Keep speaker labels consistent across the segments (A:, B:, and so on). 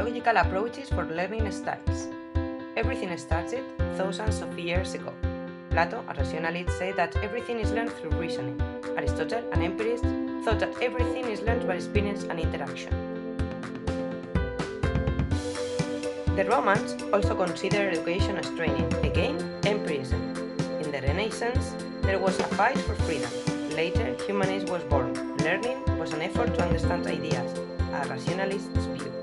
A: pedagogical approaches for learning styles. Everything started thousands of years ago. Plato, a rationalist, said that everything is learned through reasoning. Aristotle, an empirist, thought that everything is learned by experience and interaction. The Romans also considered education as training, again, empirism. In the Renaissance, there was a fight for freedom. Later, humanism was born. Learning was an effort to understand ideas, a rationalist's view.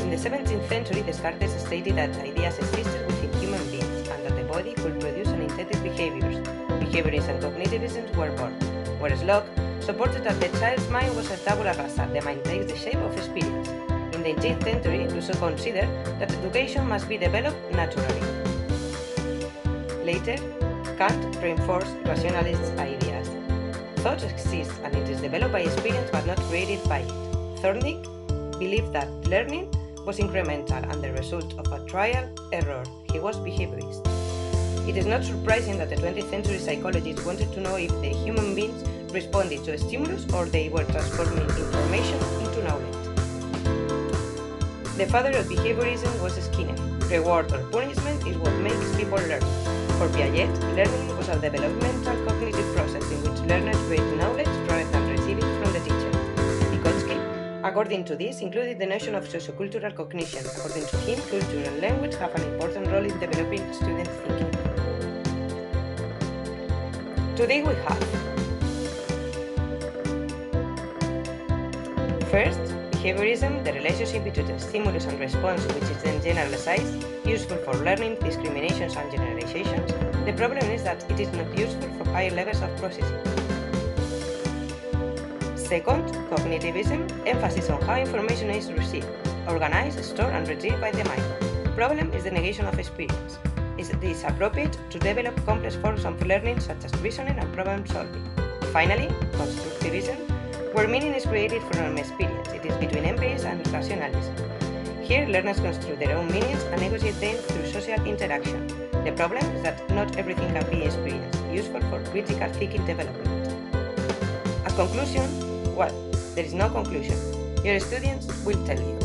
A: In the 17th century, Descartes stated that ideas existed within human beings and that the body could produce unintended behaviors. Behaviorism and cognitivism were born, whereas Locke supported that the child's mind was a tabula rasa, the mind takes the shape of experience. In the 18th century, Rousseau considered that education must be developed naturally. Later, Kant reinforced rationalist ideas. Thought exists and it is developed by experience but not created by it. Thorndike believed that learning was incremental and the result of a trial error. He was behaviorist. It is not surprising that the 20th century psychologists wanted to know if the human beings responded to a stimulus or they were transforming information into knowledge. The father of behaviorism was Skinner. Reward or punishment is what makes people learn. For Piaget, learning was a developmental cognitive process in which learners create knowledge rather than receive it from the teacher. Vygotsky, according to this, included the notion of sociocultural cognition. According to him, culture and language have an important role in developing student thinking. Today we have first, behaviorism, the relationship between the stimulus and response, which is then generalized, useful for learning, discriminations and generalizations. The problem is that it is not useful for higher levels of processing. Second, cognitivism, emphasis on how information is received, organized, stored and retrieved by the mind. The problem is the negation of experience. It is appropriate to develop complex forms of learning such as reasoning and problem solving. Finally, constructivism, where meaning is created from experience. It is between empirism and rationalism. Here, learners construct their own meanings and negotiate them through social interaction. The problem is that not everything can be experienced, useful for critical thinking development. As conclusion, well, there is no conclusion. Your students will tell you.